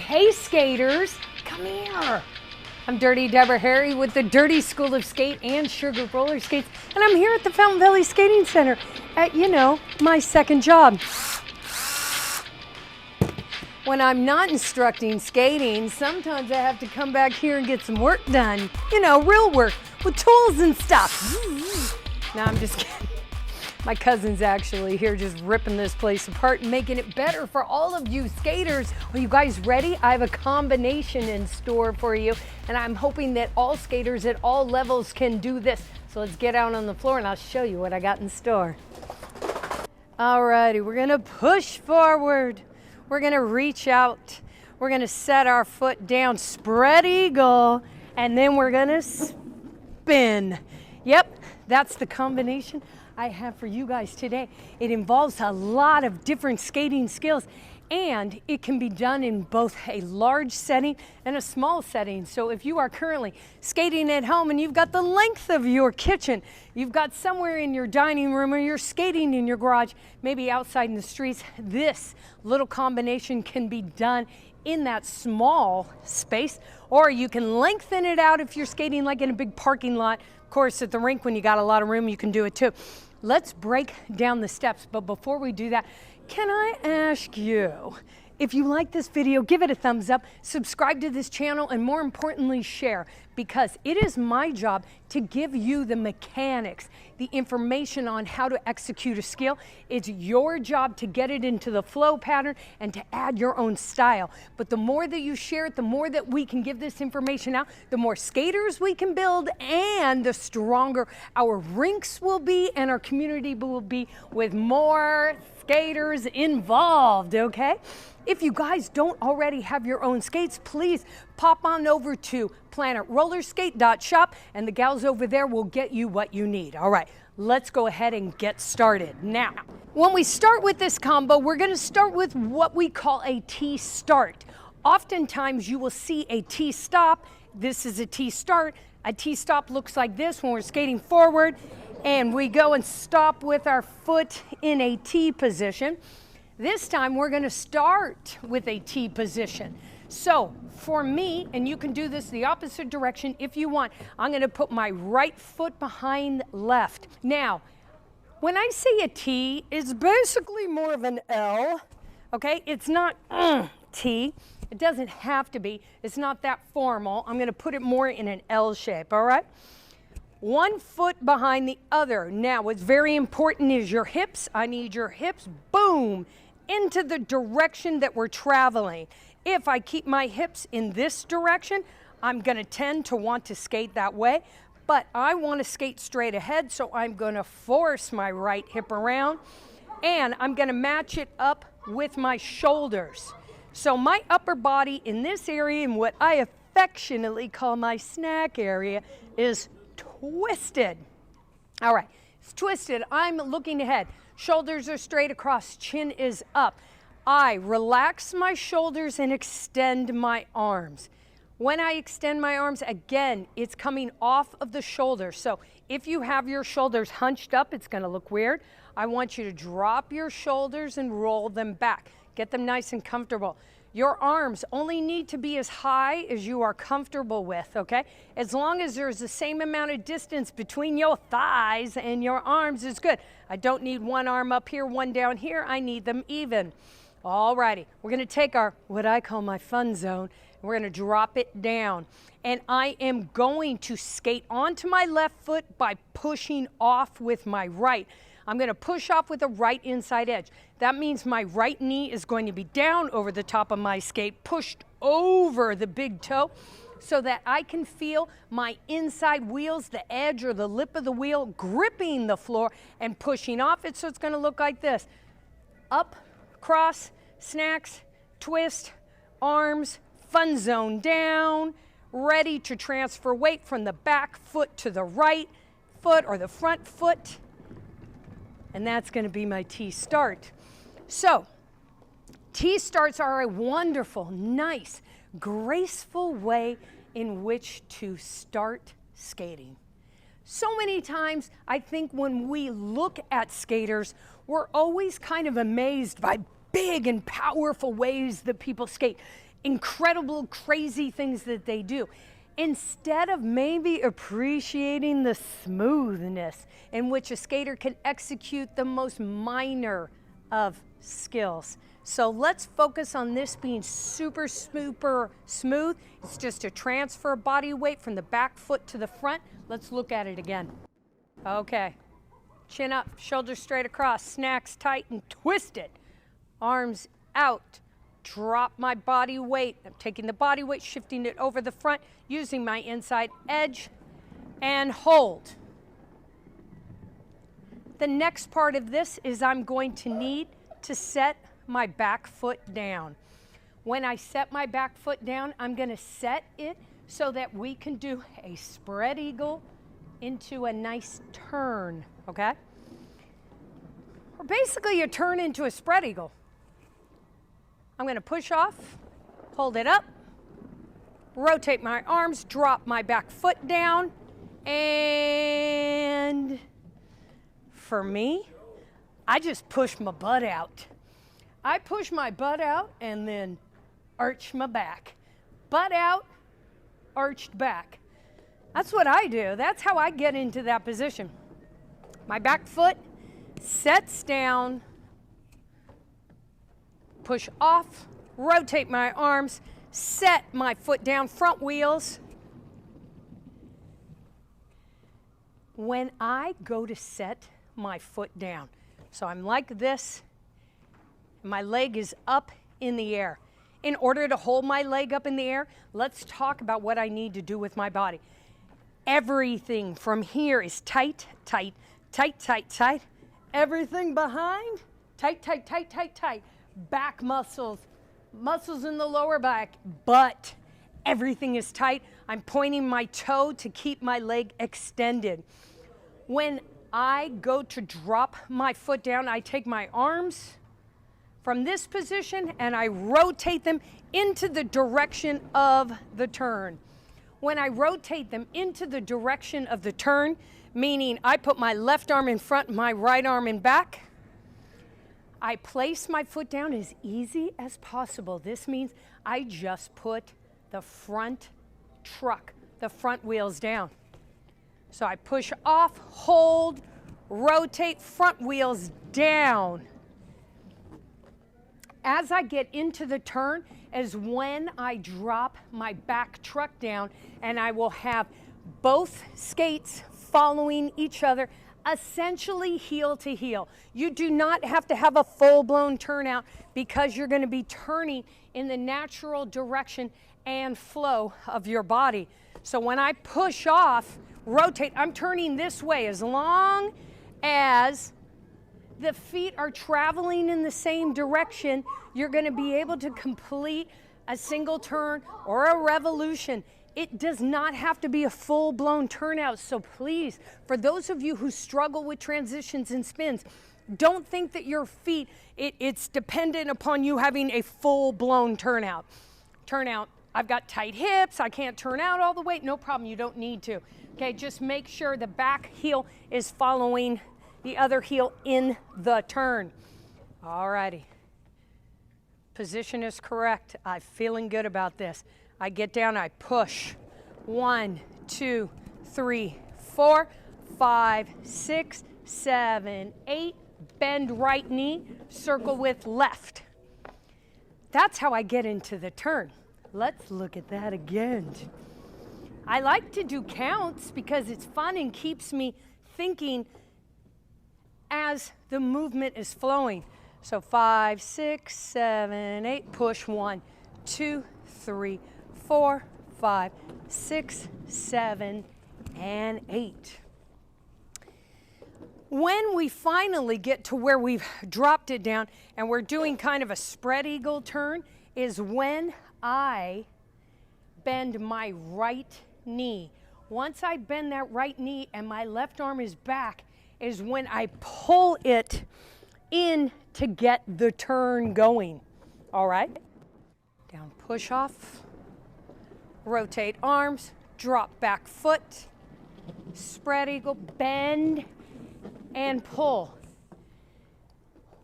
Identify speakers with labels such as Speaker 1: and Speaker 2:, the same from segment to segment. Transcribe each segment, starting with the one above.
Speaker 1: Hey skaters, come here. I'm Dirty Deborah Harry with the Dirty School of Skate and Sugar Roller Skates, and I'm here at the Fountain Valley Skating Center at, my second job. When I'm not instructing skating, sometimes I have to come back here and get some work done. Real work with tools and stuff. No, I'm just kidding. My cousin's actually here just ripping this place apart and making it better for all of you skaters. Are you guys ready? I have a combination in store for you, and I'm hoping that all skaters at all levels can do this. So let's get out on the floor and I'll show you what I got in store. Alrighty, we're gonna push forward. We're gonna reach out. We're gonna set our foot down, spread eagle, and then we're gonna spin. Yep, that's the combination I have for you guys today. It involves a lot of different skating skills, and it can be done in both a large setting and a small setting. So if you are currently skating at home and you've got the length of your kitchen, you've got somewhere in your dining room, or you're skating in your garage, maybe outside in the streets, this little combination can be done in that small space, or you can lengthen it out if you're skating like in a big parking lot. Of course, at the rink, when you got a lot of room, you can do it too. Let's break down the steps, but before we do that, can I ask you, if you like this video, give it a thumbs up, subscribe to this channel, and more importantly, share, because it is my job to give you the mechanics, the information on how to execute a skill. It's your job to get it into the flow pattern and to add your own style. But the more that you share it, the more that we can give this information out, the more skaters we can build, and the stronger our rinks will be and our community will be with more skaters involved, okay? If you guys don't already have your own skates, please pop on over to planetrollerskate.shop, and the gals over there will get you what you need. All right, let's go ahead and get started. Now, when we start with this combo, we're gonna start with what we call a T-start. Oftentimes you will see a T-stop. This is a T-start. A T-stop looks like this when we're skating forward, and we go and stop with our foot in a T position. This time we're gonna start with a T position. So for me, and you can do this the opposite direction if you want, I'm gonna put my right foot behind left. Now, when I say a T, it's basically more of an L, okay? It's not T. It doesn't have to be. It's not that formal. I'm gonna put it more in an L shape, all right? One foot behind the other. Now, what's very important is your hips. I need your hips, boom, into the direction that we're traveling. If I keep my hips in this direction, I'm gonna tend to want to skate that way, but I wanna skate straight ahead, so I'm gonna force my right hip around, and I'm gonna match it up with my shoulders. So my upper body in this area, and what I affectionately call my snack area, is twisted. All right, it's twisted. I'm looking ahead. Shoulders are straight across, chin is up. I relax my shoulders and extend my arms. When I extend my arms, again, it's coming off of the shoulder. So if you have your shoulders hunched up, it's gonna look weird. I want you to drop your shoulders and roll them back. Get them nice and comfortable. Your arms only need to be as high as you are comfortable with, okay? As long as there's the same amount of distance between your thighs and your arms is good. I don't need one arm up here, one down here. I need them even. All righty, we're gonna take our, what I call my fun zone, and we're gonna drop it down. And I am going to skate onto my left foot by pushing off with my right. I'm gonna push off with the right inside edge. That means my right knee is going to be down over the top of my skate, pushed over the big toe, so that I can feel my inside wheels, the edge or the lip of the wheel, gripping the floor and pushing off it. So it's gonna look like this. Up, cross, snacks, twist, arms, fun zone down, ready to transfer weight from the back foot to the right foot or the front foot. And that's gonna be my T-start. So, T-starts are a wonderful, nice, graceful way in which to start skating. So many times, I think when we look at skaters, we're always kind of amazed by big and powerful ways that people skate. incredible, crazy things that they do, instead of maybe appreciating the smoothness in which a skater can execute the most minor of skills. So let's focus on this being super smooth. It's just a transfer of body weight from the back foot to the front. Let's look at it again. Okay, chin up, shoulders straight across, snacks tight and twisted. Arms out, drop my body weight. I'm taking the body weight, shifting it over the front, using my inside edge, and hold. The next part of this is I'm going to need to set my back foot down. When I set my back foot down, I'm going to set it so that we can do a spread eagle into a nice turn, okay? Or basically a turn into a spread eagle. I'm going to push off, hold it up, rotate my arms, drop my back foot down, and for me, I just push my butt out. I push my butt out and then arch my back. Butt out, arched back. That's what I do. That's how I get into that position. My back foot sets down, push off, rotate my arms, set my foot down, front wheels. When I go to set my foot down, so I'm like this, my leg is up in the air. In order to hold my leg up in the air, let's talk about what I need to do with my body. Everything from here is tight, tight, tight, tight, tight. Everything behind, tight, tight, tight, tight, tight. Back muscles, muscles in the lower back, butt. Everything is tight. I'm pointing my toe to keep my leg extended. When I go to drop my foot down, I take my arms from this position and I rotate them into the direction of the turn. When I rotate them into the direction of the turn, meaning I put my left arm in front, my right arm in back, I place my foot down as easy as possible. This means I just put the front truck, the front wheels down. So I push off, hold, rotate, front wheels down. As I get into the turn is when I drop my back truck down, and I will have both skates following each other, essentially heel to heel. You do not have to have a full-blown turnout because you're going to be turning in the natural direction and flow of your body. So when I push off, rotate, I'm turning this way as long as the feet are traveling in the same direction. You're going to be able to complete a single turn or a revolution. It does not have to be a full-blown turnout. So please, for those of you who struggle with transitions and spins, don't think that your feet, it's dependent upon you having a full-blown turnout. I've got tight hips, I can't turn out all the way. No problem, you don't need to. Okay, just make sure the back heel is following the other heel in the turn. All righty. Position is correct. I'm feeling good about this. I get down, I push. 1, 2, 3, 4, 5, 6, 7, 8. Bend right knee, circle with left. That's how I get into the turn. Let's look at that again. I like to do counts because it's fun and keeps me thinking as the movement is flowing. So 5, 6, 7, 8, push 1, 2, 3, 4, 5, 6, 7, and 8. When we finally get to where we've dropped it down and we're doing kind of a spread eagle turn is when I bend my right knee. Once I bend that right knee and my left arm is back is when I pull it in to get the turn going. All right? Down, push off, rotate arms, drop back foot, spread eagle, bend, and pull.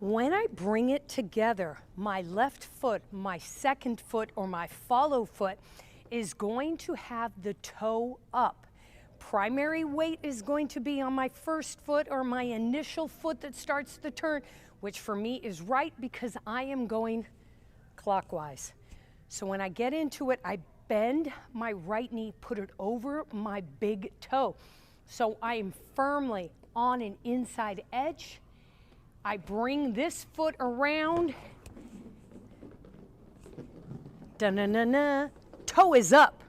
Speaker 1: When I bring it together, my left foot, my second foot, or my follow foot is going to have the toe up. Primary weight is going to be on my first foot or my initial foot that starts the turn, which for me is right because I am going clockwise. So when I get into it, I bend my right knee, put it over my big toe. So I am firmly on an inside edge. I bring this foot around. Da-na-na-na. Toe is up.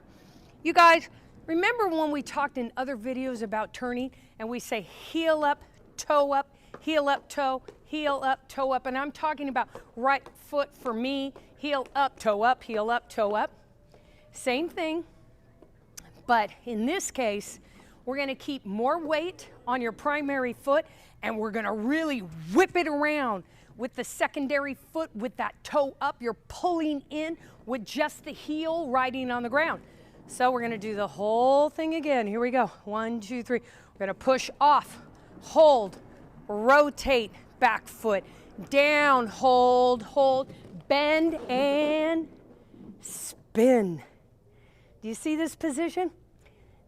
Speaker 1: You guys, remember when we talked in other videos about turning and we say heel up, toe up, heel up, toe, heel up, toe up, and I'm talking about right foot for me, heel up, toe up, heel up, toe up. Same thing, but in this case, we're gonna keep more weight on your primary foot and we're gonna really whip it around with the secondary foot with that toe up. You're pulling in with just the heel riding on the ground. So we're gonna do the whole thing again. Here we go, 1, 2, 3. We're gonna push off, hold, rotate, back foot, down, hold, hold, bend, and spin. Do you see this position?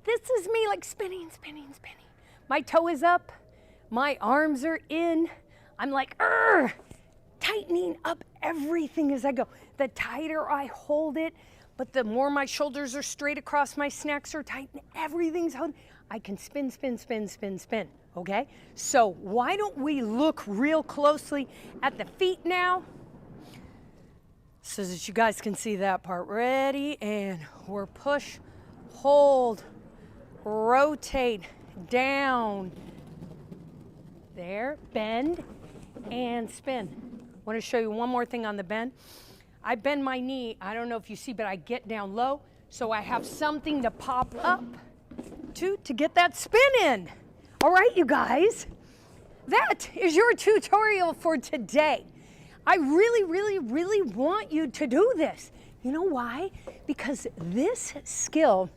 Speaker 1: This is me like spinning, spinning, spinning. My toe is up, my arms are in. I'm like, tightening up everything as I go. The tighter I hold it, but the more my shoulders are straight across, my snacks are tight, and everything's held. I can spin, spin, spin, spin, spin, okay? So why don't we look real closely at the feet now so that you guys can see that part. Ready, and we're push, hold, rotate, down, there, bend, and spin. I want to show you one more thing on the bend. I bend my knee, I don't know if you see, but I get down low, so I have something to pop up to get that spin in. All right, you guys, that is your tutorial for today. I really, really, really want you to do this. You know why? Because this skill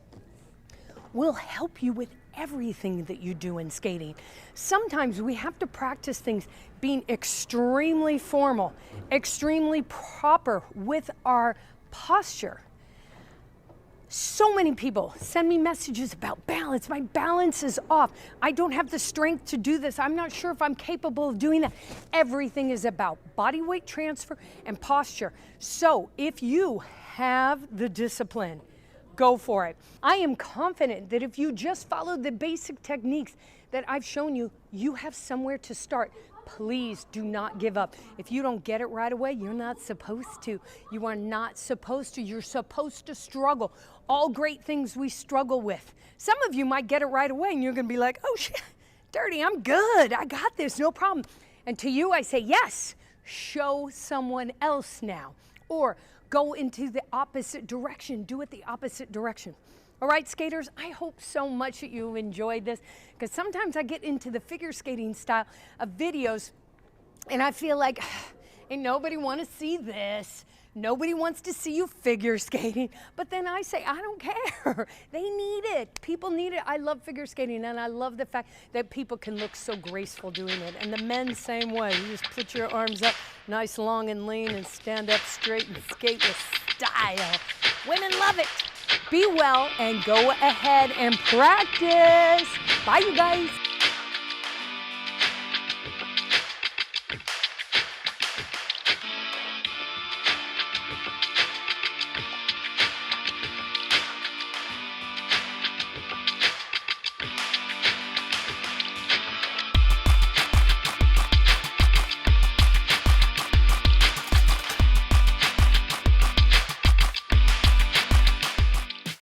Speaker 1: will help you with everything that you do in skating. Sometimes we have to practice things being extremely formal, extremely proper with our posture. So many people send me messages about balance. My balance is off. I don't have the strength to do this. I'm not sure if I'm capable of doing that. Everything is about body weight transfer and posture. So if you have the discipline, go for it. I am confident that if you just follow the basic techniques that I've shown you, you have somewhere to start. Please do not give up. If you don't get it right away, you're not supposed to. You are not supposed to. You're supposed to struggle. All great things we struggle with. Some of you might get it right away and you're gonna be like, oh shit, Dirty, I'm good. I got this, no problem. And to you, I say, yes, show someone else now. Or go into the opposite direction. Do it the opposite direction. All right, skaters, I hope so much that you enjoyed this, because sometimes I get into the figure skating style of videos and I feel like, ain't nobody want to see this. Nobody wants to see you figure skating. But then I say, I don't care. They need it. People need it. I love figure skating, and I love the fact that people can look so graceful doing it. And the men, same way. You just put your arms up nice, long, and lean, and stand up straight and skate with style. Women love it. Be well and go ahead and practice. Bye, you guys.